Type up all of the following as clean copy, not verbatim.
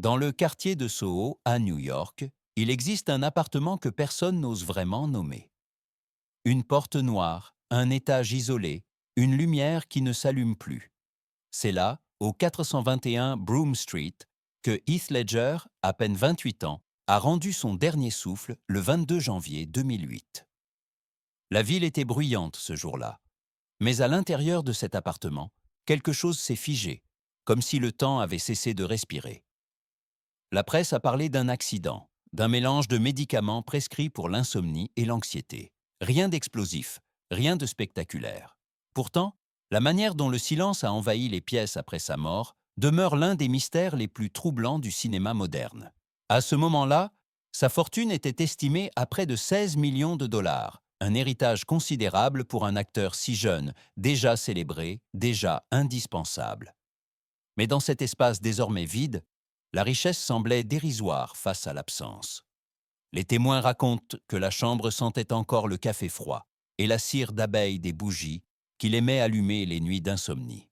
Dans le quartier de Soho, à New York, il existe un appartement que personne n'ose vraiment nommer. Une porte noire, un étage isolé, une lumière qui ne s'allume plus. C'est là, au 421 Broome Street, que Heath Ledger, à peine 28 ans, a rendu son dernier souffle le 22 janvier 2008. La ville était bruyante ce jour-là, mais à l'intérieur de cet appartement, quelque chose s'est figé, comme si le temps avait cessé de respirer. La presse a parlé d'un accident, d'un mélange de médicaments prescrits pour l'insomnie et l'anxiété. Rien d'explosif, rien de spectaculaire. Pourtant, la manière dont le silence a envahi les pièces après sa mort demeure l'un des mystères les plus troublants du cinéma moderne. À ce moment-là, sa fortune était estimée à près de 16 millions de dollars, un héritage considérable pour un acteur si jeune, déjà célébré, déjà indispensable. Mais dans cet espace désormais vide, la richesse semblait dérisoire face à l'absence. Les témoins racontent que la chambre sentait encore le café froid et la cire d'abeille des bougies qu'il aimait allumer les nuits d'insomnie.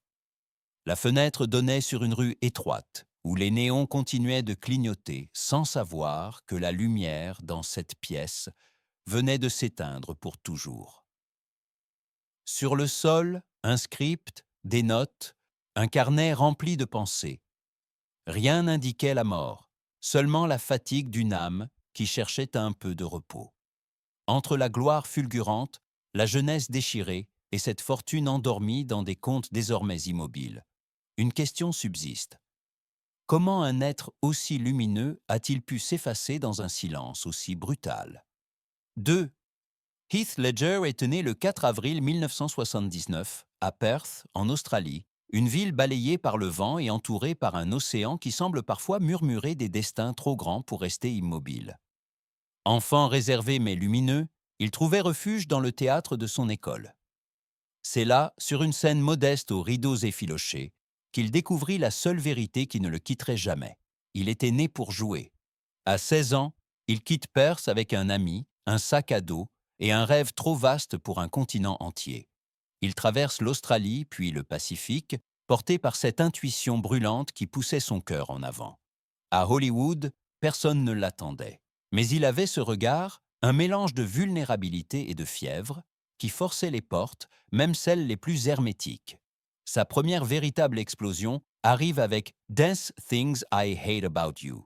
La fenêtre donnait sur une rue étroite où les néons continuaient de clignoter sans savoir que la lumière dans cette pièce venait de s'éteindre pour toujours. Sur le sol, un script, des notes, un carnet rempli de pensées. Rien n'indiquait la mort, seulement la fatigue d'une âme qui cherchait un peu de repos. Entre la gloire fulgurante, la jeunesse déchirée et cette fortune endormie dans des comptes désormais immobiles, une question subsiste. Comment un être aussi lumineux a-t-il pu s'effacer dans un silence aussi brutal? 2. Heath Ledger est né le 4 avril 1979 à Perth, en Australie, une ville balayée par le vent et entourée par un océan qui semble parfois murmurer des destins trop grands pour rester immobiles. Enfant réservé mais lumineux, il trouvait refuge dans le théâtre de son école. C'est là, sur une scène modeste aux rideaux effilochés, qu'il découvrit la seule vérité qui ne le quitterait jamais. Il était né pour jouer. À 16 ans, il quitte Perth avec un ami, un sac à dos et un rêve trop vaste pour un continent entier. Il traverse l'Australie puis le Pacifique, porté par cette intuition brûlante qui poussait son cœur en avant. À Hollywood, personne ne l'attendait. Mais il avait ce regard, un mélange de vulnérabilité et de fièvre, qui forçait les portes, même celles les plus hermétiques. Sa première véritable explosion arrive avec Dance Things I Hate About You.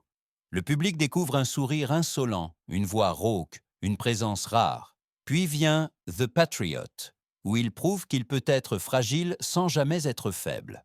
Le public découvre un sourire insolent, une voix rauque, une présence rare. Puis vient The Patriot, où il prouve qu'il peut être fragile sans jamais être faible.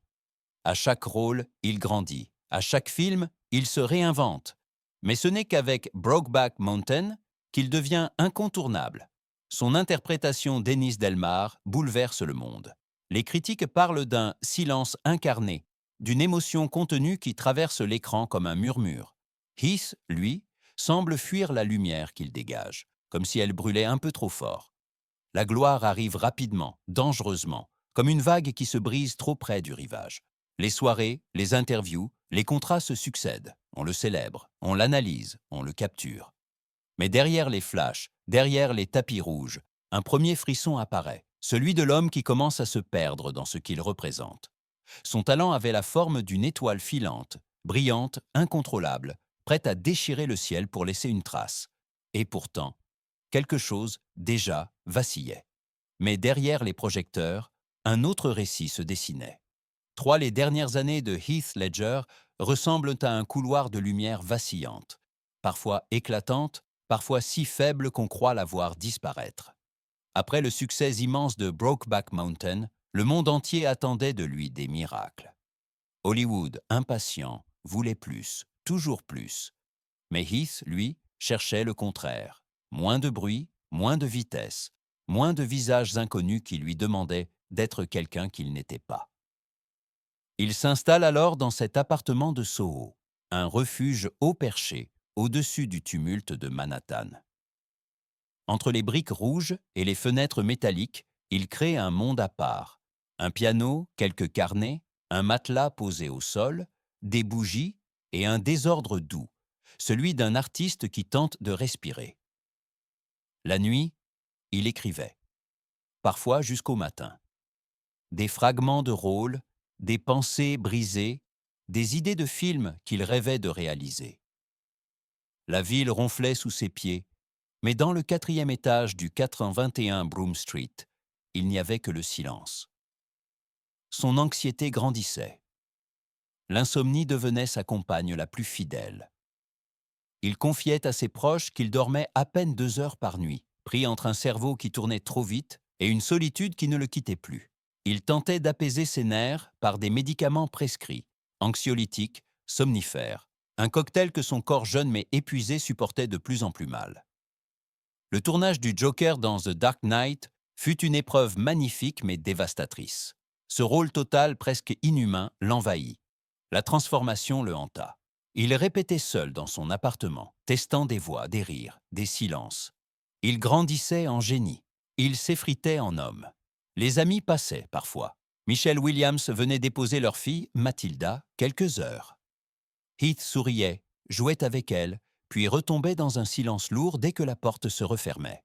À chaque rôle, il grandit. À chaque film, il se réinvente. Mais ce n'est qu'avec Brokeback Mountain qu'il devient incontournable. Son interprétation d'Ennis Delmar bouleverse le monde. Les critiques parlent d'un silence incarné, d'une émotion contenue qui traverse l'écran comme un murmure. Heath, lui, semble fuir la lumière qu'il dégage, comme si elle brûlait un peu trop fort. La gloire arrive rapidement, dangereusement, comme une vague qui se brise trop près du rivage. Les soirées, les interviews, les contrats se succèdent. On le célèbre, on l'analyse, on le capture. Mais derrière les flashs, derrière les tapis rouges, un premier frisson apparaît, celui de l'homme qui commence à se perdre dans ce qu'il représente. Son talent avait la forme d'une étoile filante, brillante, incontrôlable, prête à déchirer le ciel pour laisser une trace. Et pourtant, quelque chose, déjà, vacillait. Mais derrière les projecteurs, un autre récit se dessinait. Les dernières années de Heath Ledger ressemblent à un couloir de lumière vacillante, parfois éclatante, parfois si faible qu'on croit la voir disparaître. Après le succès immense de Brokeback Mountain, le monde entier attendait de lui des miracles. Hollywood, impatient, voulait plus, toujours plus. Mais Heath, lui, cherchait le contraire. Moins de bruit, moins de vitesse, moins de visages inconnus qui lui demandaient d'être quelqu'un qu'il n'était pas. Il s'installe alors dans cet appartement de Soho, un refuge haut perché, au-dessus du tumulte de Manhattan. Entre les briques rouges et les fenêtres métalliques, il crée un monde à part. Un piano, quelques carnets, un matelas posé au sol, des bougies et un désordre doux, celui d'un artiste qui tente de respirer. La nuit, il écrivait, parfois jusqu'au matin. Des fragments de rôles, des pensées brisées, des idées de films qu'il rêvait de réaliser. La ville ronflait sous ses pieds, mais dans le 4e étage du 421 Broome Street, il n'y avait que le silence. Son anxiété grandissait. L'insomnie devenait sa compagne la plus fidèle. Il confiait à ses proches qu'il dormait à peine 2 heures par nuit, pris entre un cerveau qui tournait trop vite et une solitude qui ne le quittait plus. Il tentait d'apaiser ses nerfs par des médicaments prescrits, anxiolytiques, somnifères, un cocktail que son corps jeune mais épuisé supportait de plus en plus mal. Le tournage du Joker dans The Dark Knight fut une épreuve magnifique mais dévastatrice. Ce rôle total presque inhumain l'envahit. La transformation le hanta. Il répétait seul dans son appartement, testant des voix, des rires, des silences. Il grandissait en génie. Il s'effritait en homme. Les amis passaient parfois. Michelle Williams venait déposer leur fille, Mathilda, quelques heures. Heath souriait, jouait avec elle, puis retombait dans un silence lourd dès que la porte se refermait.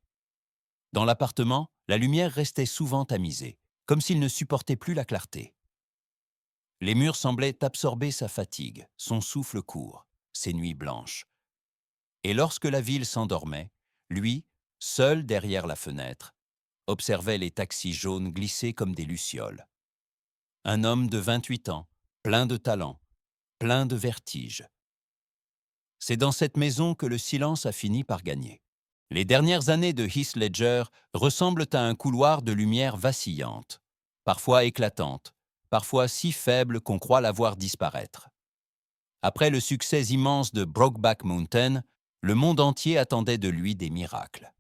Dans l'appartement, la lumière restait souvent tamisée, comme s'il ne supportait plus la clarté. Les murs semblaient absorber sa fatigue, son souffle court, ses nuits blanches. Et lorsque la ville s'endormait, lui, seul derrière la fenêtre, observait les taxis jaunes glisser comme des lucioles. Un homme de 28 ans, plein de talent, plein de vertige. C'est dans cette maison que le silence a fini par gagner. Les dernières années de Heath Ledger ressemblent à un couloir de lumière vacillante, parfois éclatante, parfois si faible qu'on croit la voir disparaître. Après le succès immense de Brokeback Mountain, le monde entier attendait de lui des miracles.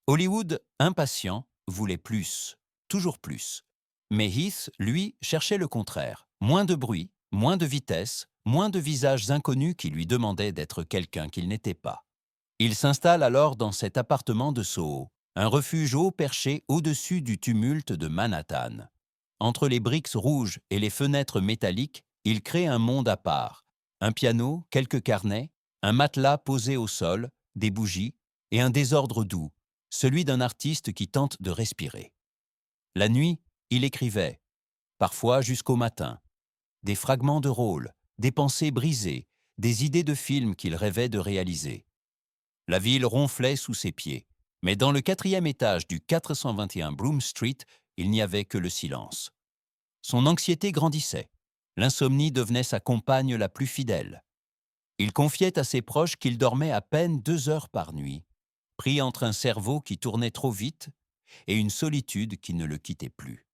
Hollywood, impatient, voulait plus, toujours plus. Mais Heath, lui, cherchait le contraire. Moins de bruit, moins de vitesse, moins de visages inconnus qui lui demandaient d'être quelqu'un qu'il n'était pas. Il s'installe alors dans cet appartement de Soho, un refuge haut perché au-dessus du tumulte de Manhattan. Entre les briques rouges et les fenêtres métalliques, il crée un monde à part. Un piano, quelques carnets, un matelas posé au sol, des bougies et un désordre doux, celui d'un artiste qui tente de respirer. La nuit, il écrivait, parfois jusqu'au matin, des fragments de rôles, des pensées brisées, des idées de films qu'il rêvait de réaliser. La ville ronflait sous ses pieds, mais dans le 4e étage du 421 Broome Street, il n'y avait que le silence. Son anxiété grandissait. L'insomnie devenait sa compagne la plus fidèle. Il confiait à ses proches qu'il dormait à peine 2 heures par nuit, pris entre un cerveau qui tournait trop vite et une solitude qui ne le quittait plus.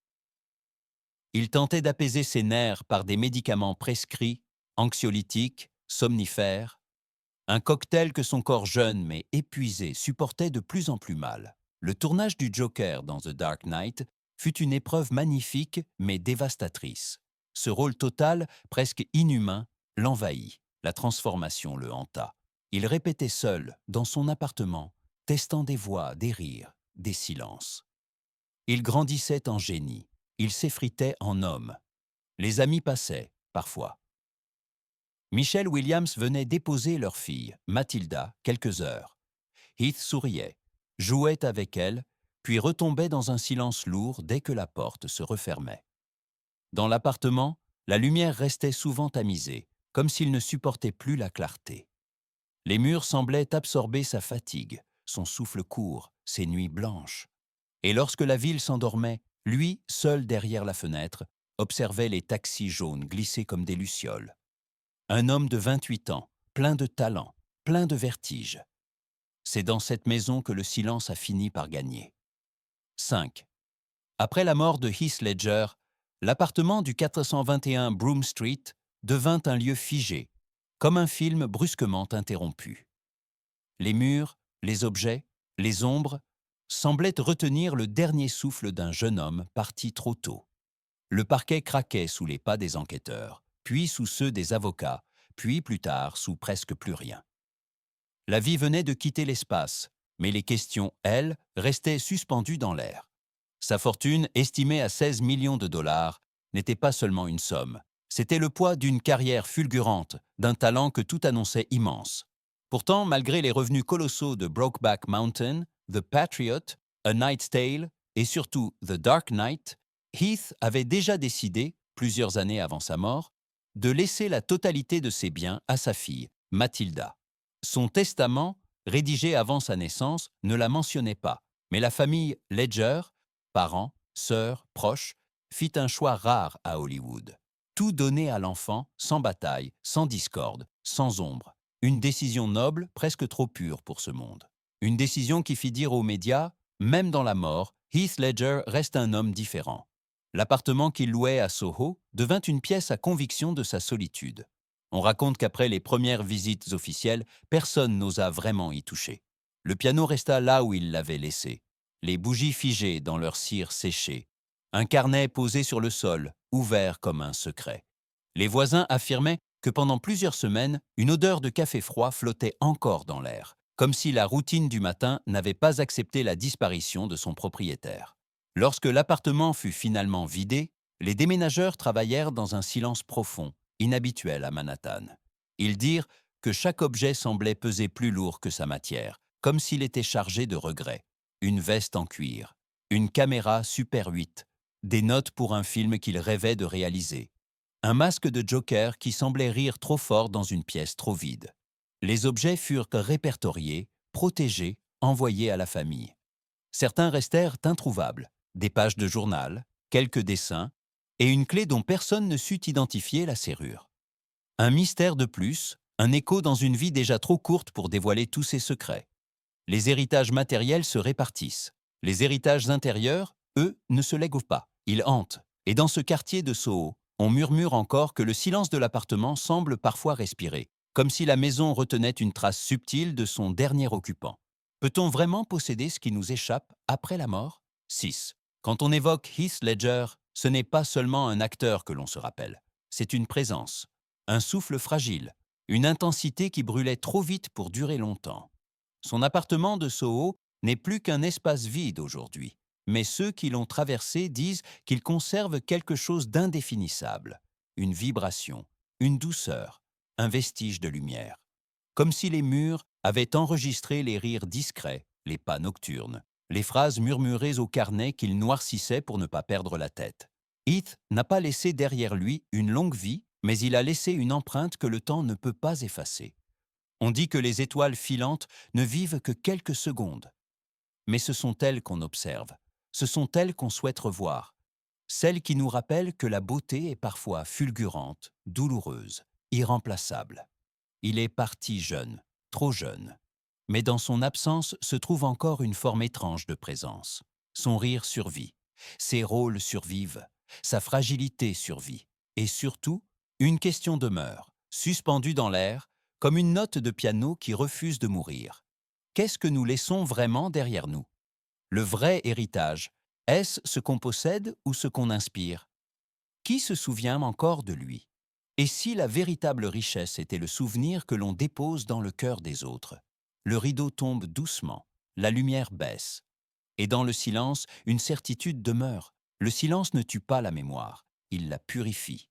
Il tentait d'apaiser ses nerfs par des médicaments prescrits, anxiolytiques, somnifères, un cocktail que son corps jeune mais épuisé supportait de plus en plus mal. Le tournage du Joker dans The Dark Knight fut une épreuve magnifique mais dévastatrice. Ce rôle total, presque inhumain, l'envahit. La transformation le hanta. Il répétait seul, dans son appartement, testant des voix, des rires, des silences. Il grandissait en génie. Il s'effritait en homme. Les amis passaient, parfois. Michelle Williams venait déposer leur fille, Mathilda, quelques heures. Heath souriait, jouait avec elle, puis retombait dans un silence lourd dès que la porte se refermait. Dans l'appartement, la lumière restait souvent tamisée, comme s'il ne supportait plus la clarté. Les murs semblaient absorber sa fatigue, son souffle court, ses nuits blanches. Et lorsque la ville s'endormait, lui, seul derrière la fenêtre, observait les taxis jaunes glisser comme des lucioles. Un homme de 28 ans, plein de talent, plein de vertige. C'est dans cette maison que le silence a fini par gagner. 5. Après la mort de Heath Ledger, l'appartement du 421 Broome Street devint un lieu figé, comme un film brusquement interrompu. Les murs, les objets, les ombres semblaient retenir le dernier souffle d'un jeune homme parti trop tôt. Le parquet craquait sous les pas des enquêteurs, puis sous ceux des avocats, puis plus tard sous presque plus rien. La vie venait de quitter l'espace, mais les questions, elles, restaient suspendues dans l'air. Sa fortune, estimée à 16 millions de dollars, n'était pas seulement une somme. C'était le poids d'une carrière fulgurante, d'un talent que tout annonçait immense. Pourtant, malgré les revenus colossaux de Brokeback Mountain, The Patriot, A Knight's Tale et surtout The Dark Knight, Heath avait déjà décidé, plusieurs années avant sa mort, de laisser la totalité de ses biens à sa fille, Mathilda. Son testament, rédigé avant sa naissance, ne la mentionnait pas, mais la famille Ledger, parents, sœurs, proches, fit un choix rare à Hollywood. Tout donner à l'enfant, sans bataille, sans discorde, sans ombre. Une décision noble, presque trop pure pour ce monde. Une décision qui fit dire aux médias, même dans la mort, Heath Ledger reste un homme différent. L'appartement qu'il louait à Soho devint une pièce à conviction de sa solitude. On raconte qu'après les premières visites officielles, personne n'osa vraiment y toucher. Le piano resta là où il l'avait laissé, les bougies figées dans leur cire séchée, un carnet posé sur le sol, ouvert comme un secret. Les voisins affirmaient que pendant plusieurs semaines, une odeur de café froid flottait encore dans l'air, comme si la routine du matin n'avait pas accepté la disparition de son propriétaire. Lorsque l'appartement fut finalement vidé, les déménageurs travaillèrent dans un silence profond, inhabituel à Manhattan. Ils dirent que chaque objet semblait peser plus lourd que sa matière, comme s'il était chargé de regrets. Une veste en cuir, une caméra Super 8, des notes pour un film qu'ils rêvaient de réaliser, un masque de Joker qui semblait rire trop fort dans une pièce trop vide. Les objets furent répertoriés, protégés, envoyés à la famille. Certains restèrent introuvables, des pages de journal, quelques dessins, et une clé dont personne ne sut identifier la serrure. Un mystère de plus, un écho dans une vie déjà trop courte pour dévoiler tous ses secrets. Les héritages matériels se répartissent. Les héritages intérieurs, eux, ne se lèguent pas. Ils hantent. Et dans ce quartier de Soho, on murmure encore que le silence de l'appartement semble parfois respirer, comme si la maison retenait une trace subtile de son dernier occupant. Peut-on vraiment posséder ce qui nous échappe après la mort? 6. Quand on évoque Heath Ledger, ce n'est pas seulement un acteur que l'on se rappelle. C'est une présence, un souffle fragile, une intensité qui brûlait trop vite pour durer longtemps. Son appartement de Soho n'est plus qu'un espace vide aujourd'hui, mais ceux qui l'ont traversé disent qu'il conserve quelque chose d'indéfinissable, une vibration, une douceur, un vestige de lumière. Comme si les murs avaient enregistré les rires discrets, les pas nocturnes, les phrases murmurées au carnet qu'il noircissait pour ne pas perdre la tête. Heath n'a pas laissé derrière lui une longue vie, mais il a laissé une empreinte que le temps ne peut pas effacer. On dit que les étoiles filantes ne vivent que quelques secondes. Mais ce sont elles qu'on observe, ce sont elles qu'on souhaite revoir, celles qui nous rappellent que la beauté est parfois fulgurante, douloureuse, irremplaçable. Il est parti jeune, trop jeune. Mais dans son absence se trouve encore une forme étrange de présence. Son rire survit, ses rôles survivent, sa fragilité survit. Et surtout, une question demeure, suspendue dans l'air, comme une note de piano qui refuse de mourir. Qu'est-ce que nous laissons vraiment derrière nous? Le vrai héritage, est-ce ce qu'on possède ou ce qu'on inspire? Qui se souvient encore de lui? Et si la véritable richesse était le souvenir que l'on dépose dans le cœur des autres? Le rideau tombe doucement, la lumière baisse. Et dans le silence, une certitude demeure. Le silence ne tue pas la mémoire, il la purifie.